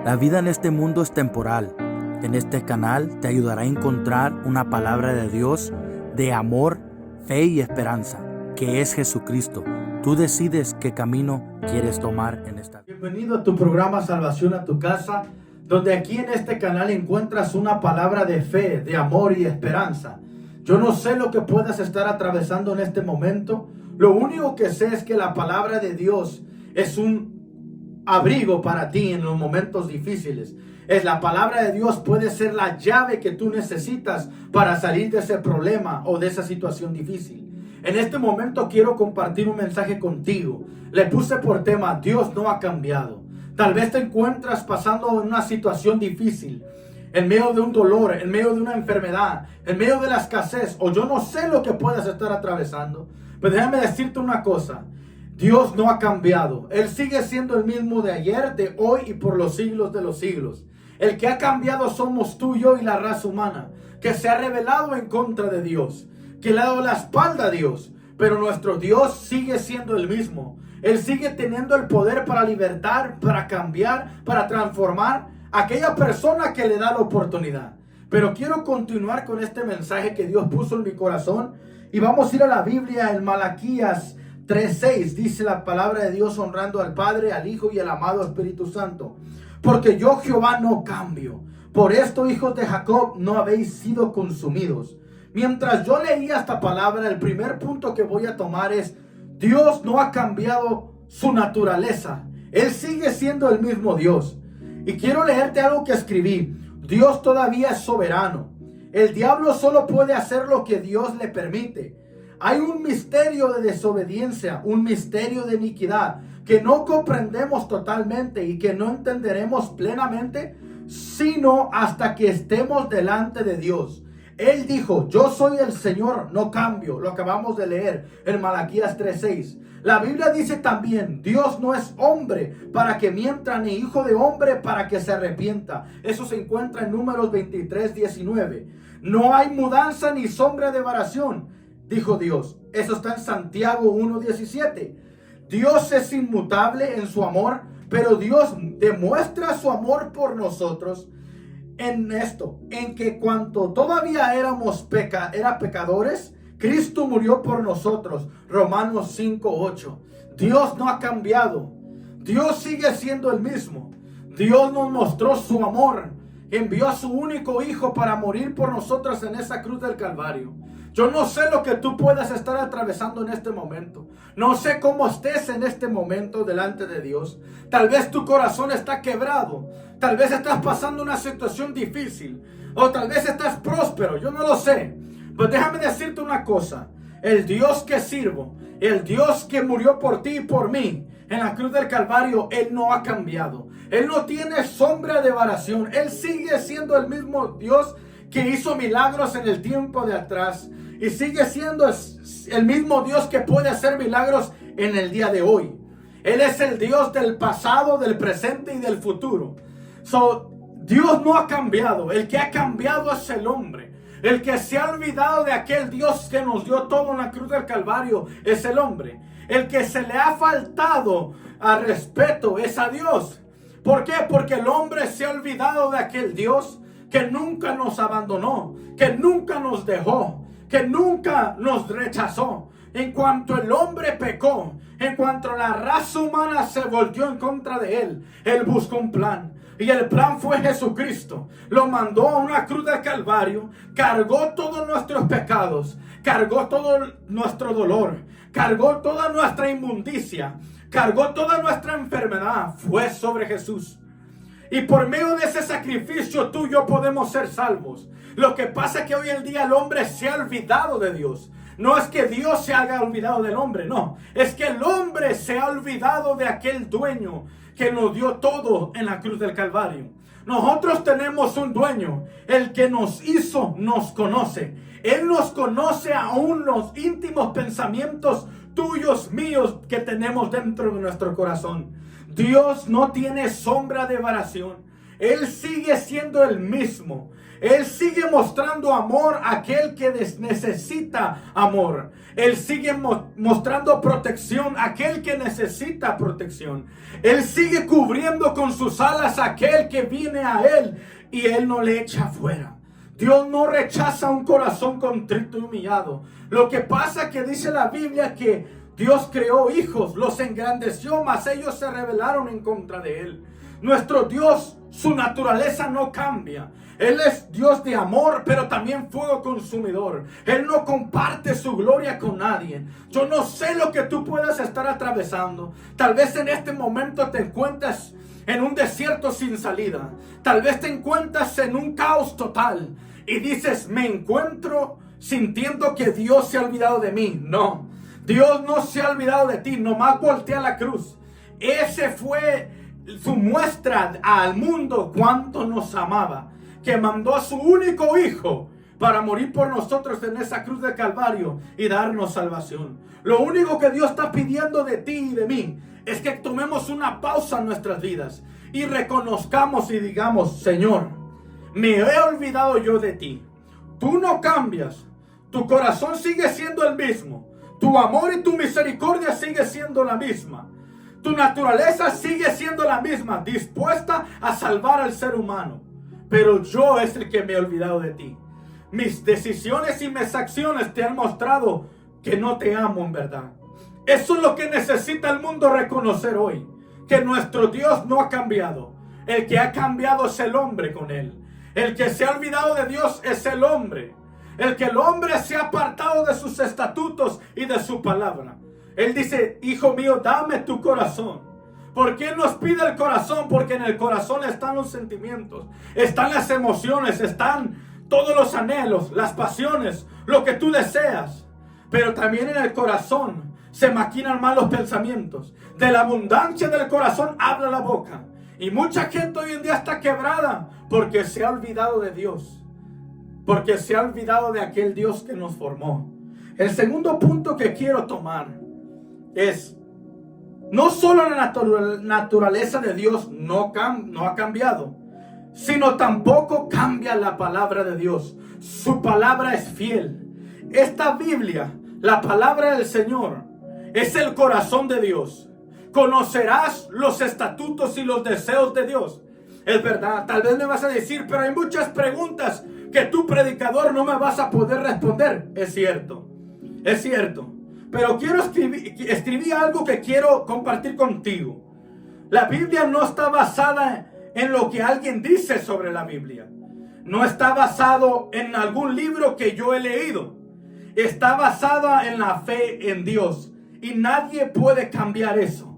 La vida en este mundo es temporal. En este canal te ayudará a encontrar una palabra de Dios de amor, fe y esperanza, que es Jesucristo. Tú decides qué camino quieres tomar en esta vida. Bienvenido a tu programa Salvación a tu Casa, donde aquí en este canal encuentras una palabra de fe, de amor y esperanza. Yo no sé lo que puedas estar atravesando en este momento. Lo único que sé es que la palabra de Dios es un abrigo para ti en los momentos difíciles. La palabra de Dios puede ser la llave que tú necesitas para salir de ese problema o de esa situación difícil. En este momento quiero compartir un mensaje contigo. Le puse por tema: Dios no ha cambiado. Tal vez te encuentras pasando en una situación difícil, en medio de un dolor, en medio de una enfermedad, en medio de la escasez, o yo no sé lo que puedas estar atravesando. Pero déjame decirte una cosa: Dios no ha cambiado. Él sigue siendo el mismo de ayer, de hoy y por los siglos de los siglos. El que ha cambiado somos tú, yo y la raza humana, que se ha rebelado en contra de Dios, que le ha dado la espalda a Dios. Pero nuestro Dios sigue siendo el mismo. Él sigue teniendo el poder para libertar, para cambiar, para transformar a aquella persona que le da la oportunidad. Pero quiero continuar con este mensaje que Dios puso en mi corazón. Y vamos a ir a la Biblia en Malaquías 3:6. Dice la palabra de Dios, honrando al Padre, al Hijo y al amado Espíritu Santo. Porque yo, Jehová, no cambio. Por esto, hijos de Jacob, no habéis sido consumidos. Mientras yo leía esta palabra, el primer punto que voy a tomar es: Dios no ha cambiado su naturaleza. Él sigue siendo el mismo Dios. Y quiero leerte algo que escribí. Dios todavía es soberano. El diablo solo puede hacer lo que Dios le permite. Hay un misterio de desobediencia, un misterio de iniquidad que no comprendemos totalmente y que no entenderemos plenamente, sino hasta que estemos delante de Dios. Él dijo: yo soy el Señor, no cambio. Lo acabamos de leer en Malaquías 3:6. La Biblia dice también: Dios no es hombre para que mienta, ni hijo de hombre para que se arrepienta. Eso se encuentra en Números 23:19. No hay mudanza ni sombra de variación, dijo Dios. Eso está en Santiago 1:17. Dios es inmutable en su amor, pero Dios demuestra su amor por nosotros en esto, en que cuando todavía éramos pecadores, Cristo murió por nosotros. Romanos 5:8. Dios no ha cambiado. Dios sigue siendo el mismo. Dios nos mostró su amor. Envió a su único hijo para morir por nosotros en esa cruz del Calvario. Yo no sé lo que tú puedas estar atravesando en este momento. No sé cómo estés en este momento delante de Dios. Tal vez tu corazón está quebrado. Tal vez estás pasando una situación difícil. O tal vez estás próspero. Yo no lo sé. Pero déjame decirte una cosa. El Dios que sirvo, el Dios que murió por ti y por mí en la cruz del Calvario, Él no ha cambiado. Él no tiene sombra de variación. Él sigue siendo el mismo Dios que hizo milagros en el tiempo de atrás. Y sigue siendo el mismo Dios que puede hacer milagros en el día de hoy. Él es el Dios del pasado, del presente y del futuro. Dios no ha cambiado. El que ha cambiado es el hombre. El que se ha olvidado de aquel Dios que nos dio todo en la cruz del Calvario es el hombre. El que se le ha faltado a respeto es a Dios. ¿Por qué? Porque el hombre se ha olvidado de aquel Dios que nunca nos abandonó, que nunca nos dejó, que nunca nos rechazó. En cuanto el hombre pecó, en cuanto la raza humana se volvió en contra de él, él buscó un plan. Y el plan fue Jesucristo. Lo mandó a una cruz del Calvario, cargó todos nuestros pecados, cargó todo nuestro dolor, cargó toda nuestra inmundicia, cargó toda nuestra enfermedad. Fue sobre Jesús. Y por medio de ese sacrificio tú y yo podemos ser salvos. Lo que pasa es que hoy en día el hombre se ha olvidado de Dios. No es que Dios se haya olvidado del hombre, no. Es que el hombre se ha olvidado de aquel dueño que nos dio todo en la cruz del Calvario. Nosotros tenemos un dueño. El que nos hizo nos conoce. Él nos conoce aún los íntimos pensamientos tuyos, míos, que tenemos dentro de nuestro corazón. Dios no tiene sombra de variación. Él sigue siendo el mismo. Él sigue mostrando amor a aquel que necesita amor. Él sigue mostrando protección a aquel que necesita protección. Él sigue cubriendo con sus alas a aquel que viene a Él y Él no le echa fuera. Dios no rechaza un corazón contrito y humillado. Lo que pasa es que dice la Biblia que Dios creó hijos, los engrandeció, mas ellos se rebelaron en contra de Él. Nuestro Dios, su naturaleza no cambia. Él es Dios de amor, pero también fuego consumidor. Él no comparte su gloria con nadie. Yo no sé lo que tú puedas estar atravesando. Tal vez en este momento te encuentras en un desierto sin salida. Tal vez te encuentras en un caos total. Y dices, me encuentro sintiendo que Dios se ha olvidado de mí. No, Dios no se ha olvidado de ti. Nomás voltea la cruz. Ese fue su muestra al mundo cuánto nos amaba, que mandó a su único hijo para morir por nosotros en esa cruz de Calvario y darnos salvación. Lo único que Dios está pidiendo de ti y de mí es que tomemos una pausa en nuestras vidas y reconozcamos y digamos, Señor, me he olvidado yo de ti. Tú no cambias. Tu corazón sigue siendo el mismo. Tu amor y tu misericordia sigue siendo la misma. Tu naturaleza sigue siendo la misma, dispuesta a salvar al ser humano. Pero yo es el que me he olvidado de ti. Mis decisiones y mis acciones te han mostrado que no te amo en verdad. Eso es lo que necesita el mundo reconocer hoy. Que nuestro Dios no ha cambiado. El que ha cambiado es el hombre con él. El que se ha olvidado de Dios es el hombre. El que el hombre se ha apartado de sus estatutos y de su palabra. Él dice, hijo mío, dame tu corazón. ¿Por qué nos pide el corazón? Porque en el corazón están los sentimientos, están las emociones, están todos los anhelos, las pasiones, lo que tú deseas. Pero también en el corazón se maquinan malos pensamientos. De la abundancia del corazón habla la boca. Y mucha gente hoy en día está quebrada porque se ha olvidado de Dios. Porque se ha olvidado de aquel Dios que nos formó. El segundo punto que quiero tomar es, no solo la naturaleza de Dios no ha cambiado, sino tampoco cambia la palabra de Dios. Su palabra es fiel. Esta Biblia, la palabra del Señor, es el corazón de Dios. Conocerás los estatutos y los deseos de Dios. Es verdad, tal vez me vas a decir, pero hay muchas preguntas que tú, predicador, no me vas a poder responder. Es cierto, es cierto. Pero escribí algo que quiero compartir contigo. La Biblia no está basada en lo que alguien dice sobre la Biblia. No está basado en algún libro que yo he leído. Está basada en la fe en Dios. Y nadie puede cambiar eso.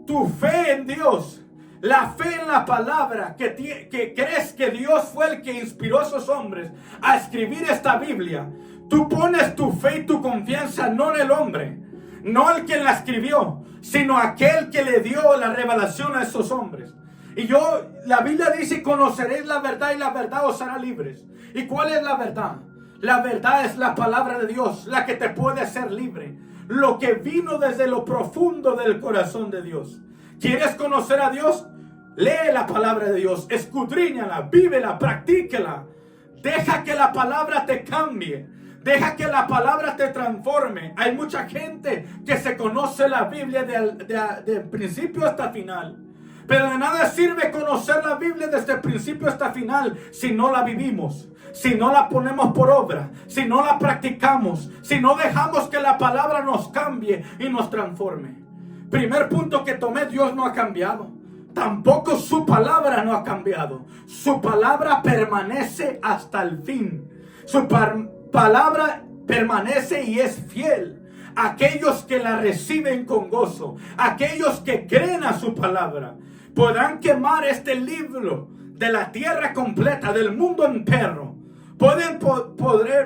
Tu fe en Dios, la fe en la palabra, que crees que Dios fue el que inspiró a esos hombres a escribir esta Biblia. Tú pones tu fe y tu confianza no en el hombre, no el que la escribió, sino aquel que le dio la revelación a esos hombres. Y la Biblia dice, conoceréis la verdad y la verdad os hará libres. ¿Y cuál es la verdad? La verdad es la palabra de Dios, la que te puede hacer libre. Lo que vino desde lo profundo del corazón de Dios. ¿Quieres conocer a Dios? Lee la palabra de Dios, escudriñala, vívela, practíquela. Deja que la palabra te cambie. Deja que la palabra te transforme. Hay mucha gente que se conoce la Biblia de principio hasta final. Pero de nada sirve conocer la Biblia desde el principio hasta final si no la vivimos, si no la ponemos por obra, si no la practicamos, si no dejamos que la palabra nos cambie y nos transforme. Primer punto que tomé, Dios no ha cambiado. Tampoco su palabra no ha cambiado. Su palabra permanece hasta el fin. Su palabra permanece y es fiel. Aquellos que la reciben con gozo, aquellos que creen a su palabra, podrán quemar este libro de la tierra completa, del mundo entero. Pueden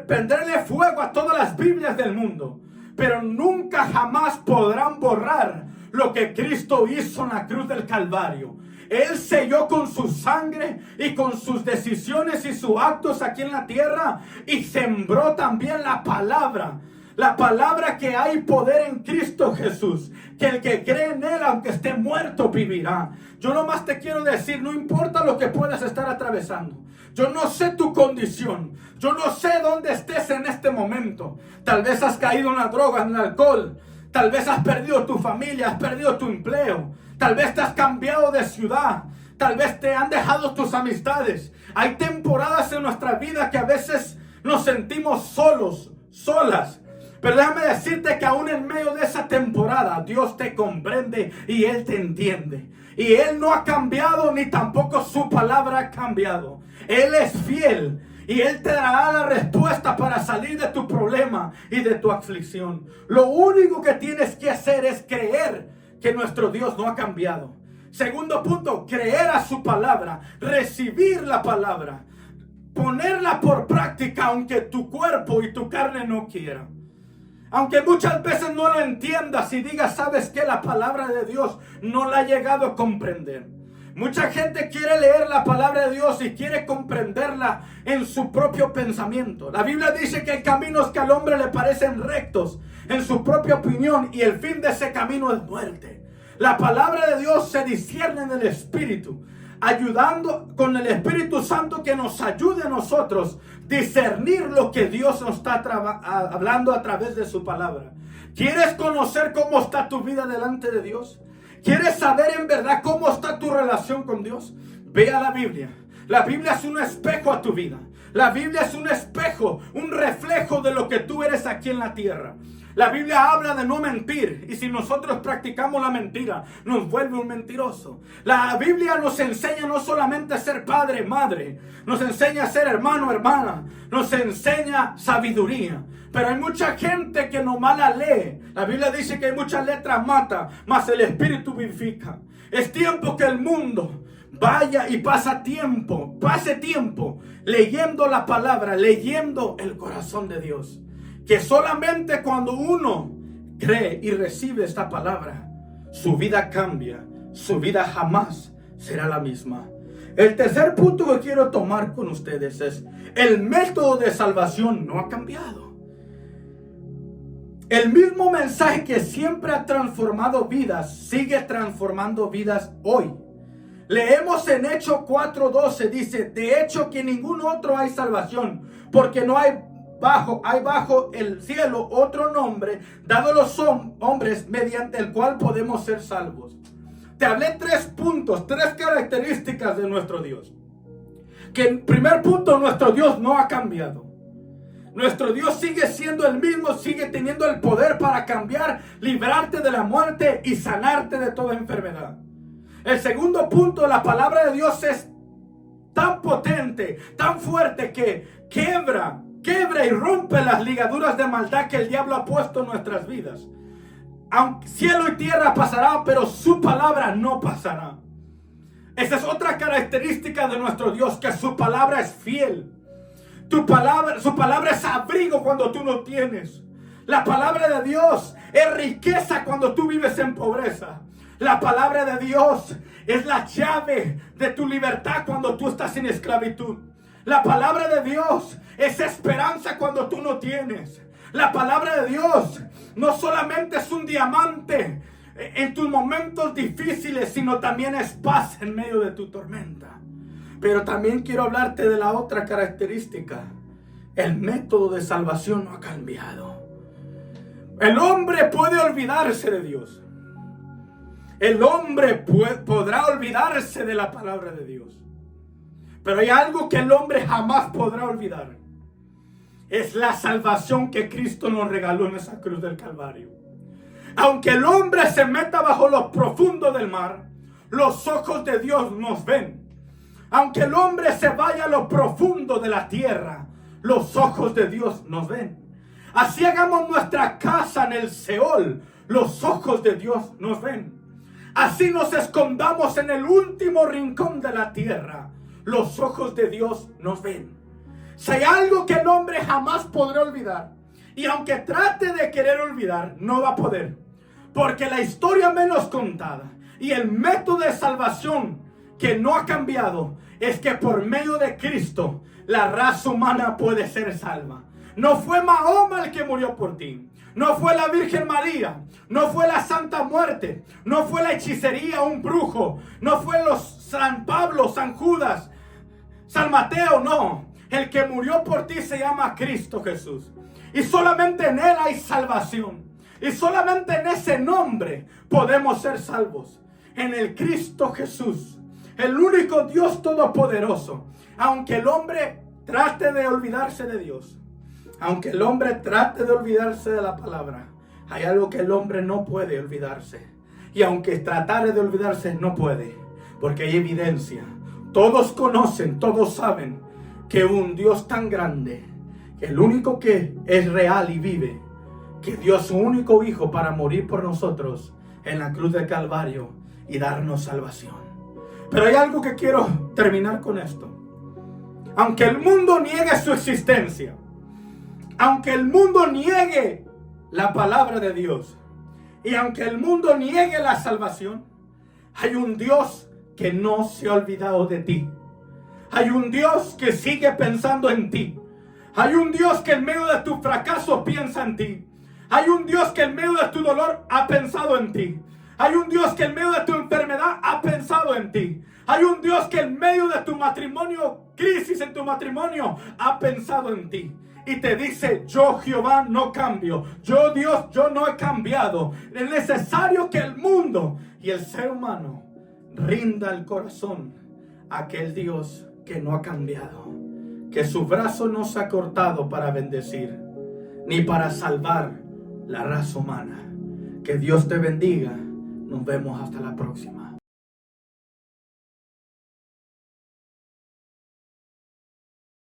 prenderle fuego a todas las Biblias del mundo, pero nunca jamás podrán borrar lo que Cristo hizo en la cruz del Calvario. Él selló con su sangre y con sus decisiones y sus actos aquí en la tierra, y sembró también la palabra. La palabra que hay poder en Cristo Jesús, que el que cree en Él, aunque esté muerto, vivirá. Yo nomás te quiero decir, no importa lo que puedas estar atravesando. Yo no sé tu condición. Yo no sé dónde estés en este momento. Tal vez has caído en la droga, en el alcohol. Tal vez has perdido tu familia, has perdido tu empleo. Tal vez te has cambiado de ciudad. Tal vez te han dejado tus amistades. Hay temporadas en nuestra vida que a veces nos sentimos solos, solas. Pero déjame decirte que aún en medio de esa temporada Dios te comprende y Él te entiende. Y Él no ha cambiado, ni tampoco su palabra ha cambiado. Él es fiel y Él te dará la respuesta para salir de tu problema y de tu aflicción. Lo único que tienes que hacer es creer que nuestro Dios no ha cambiado. Segundo punto, creer a su palabra, recibir la palabra, ponerla por práctica aunque tu cuerpo y tu carne no quieran. Aunque muchas veces no lo entiendas y digas, ¿sabes qué? La palabra de Dios no la ha llegado a comprender. Mucha gente quiere leer la palabra de Dios y quiere comprenderla en su propio pensamiento. La Biblia dice que hay caminos que al hombre le parecen rectos en su propia opinión y el fin de ese camino es muerte. La palabra de Dios se discierne en el Espíritu, ayudando con el Espíritu Santo que nos ayude a nosotros discernir lo que Dios nos está hablando a través de su palabra. ¿Quieres conocer cómo está tu vida delante de Dios? ¿Quieres saber en verdad cómo está tu relación con Dios? Ve a la Biblia. La Biblia es un espejo a tu vida. La Biblia es un espejo, un reflejo de lo que tú eres aquí en la tierra. La Biblia habla de no mentir, y si nosotros practicamos la mentira, nos vuelve un mentiroso. La Biblia nos enseña no solamente a ser padre, madre, nos enseña a ser hermano, hermana, nos enseña sabiduría. Pero hay mucha gente que nomás la lee. La Biblia dice que hay muchas letras mata, mas el Espíritu vivifica. Es tiempo que el mundo vaya y pase tiempo leyendo la palabra, leyendo el corazón de Dios. Que solamente cuando uno cree y recibe esta palabra, su vida cambia, su vida jamás será la misma. El tercer punto que quiero tomar con ustedes es: el método de salvación no ha cambiado. El mismo mensaje que siempre ha transformado vidas, sigue transformando vidas hoy. Leemos en Hechos 4:12, dice: de hecho que en ningún otro hay salvación, porque no hay bajo el cielo otro nombre dado a los hombres mediante el cual podemos ser salvos. Te hablé 3 puntos, 3 características de nuestro Dios. Que en primer punto, nuestro Dios no ha cambiado. Nuestro Dios sigue siendo el mismo, sigue teniendo el poder para cambiar, librarte de la muerte y sanarte de toda enfermedad. El segundo punto, la palabra de Dios es tan potente, tan fuerte que quiebra y rompe las ligaduras de maldad que el diablo ha puesto en nuestras vidas. Aunque cielo y tierra pasarán, pero su palabra no pasará. Esa es otra característica de nuestro Dios, que su palabra es fiel. Su palabra es abrigo cuando tú no tienes. La palabra de Dios es riqueza cuando tú vives en pobreza. La palabra de Dios es la llave de tu libertad cuando tú estás en esclavitud. La palabra de Dios es esperanza cuando tú no tienes. La palabra de Dios no solamente es un diamante en tus momentos difíciles, sino también es paz en medio de tu tormenta. Pero también quiero hablarte de la otra característica. El método de salvación no ha cambiado. El hombre puede olvidarse de Dios. El hombre podrá olvidarse de la palabra de Dios. Pero hay algo que el hombre jamás podrá olvidar. Es la salvación que Cristo nos regaló en esa cruz del Calvario. Aunque el hombre se meta bajo lo profundo del mar, los ojos de Dios nos ven. Aunque el hombre se vaya a lo profundo de la tierra, los ojos de Dios nos ven. Así hagamos nuestra casa en el Seol, los ojos de Dios nos ven. Así nos escondamos en el último rincón de la tierra, los ojos de Dios nos ven. Si hay algo que el hombre jamás podrá olvidar, y aunque trate de querer olvidar, no va a poder, porque la historia menos contada y el método de salvación que no ha cambiado es que por medio de Cristo la raza humana puede ser salva. No fue Mahoma el que murió por ti. No fue la Virgen María. No fue la Santa Muerte. No fue la hechicería, un brujo. No fue los San Pablo, San Judas, San Mateo, no. El que murió por ti se llama Cristo Jesús. Y solamente en Él hay salvación. Y solamente en ese nombre podemos ser salvos. En el Cristo Jesús, el único Dios todopoderoso. Aunque el hombre trate de olvidarse de Dios, aunque el hombre trate de olvidarse de la palabra, hay algo que el hombre no puede olvidarse. Y aunque tratare de olvidarse, no puede, porque hay evidencia. Todos conocen, todos saben que un Dios tan grande, el único que es real y vive, que dio su único hijo para morir por nosotros en la cruz del Calvario y darnos salvación. Pero hay algo que quiero terminar con esto. Aunque el mundo niegue su existencia, aunque el mundo niegue la palabra de Dios, y aunque el mundo niegue la salvación, hay un Dios que no se ha olvidado de ti. Hay un Dios que sigue pensando en ti. Hay un Dios que en medio de tu fracaso piensa en ti. Hay un Dios que en medio de tu dolor ha pensado en ti. Hay un Dios que en medio de tu enfermedad ha pensado en ti. Hay un Dios que en medio de tu matrimonio, crisis en tu matrimonio, ha pensado en ti. Y te dice: yo Jehová no cambio. Yo Dios, yo no he cambiado. Es necesario que el mundo y el ser humano rinda el corazón a aquel Dios que no ha cambiado. Que su brazo no se ha cortado para bendecir, ni para salvar la raza humana. Que Dios te bendiga. Nos vemos hasta la próxima.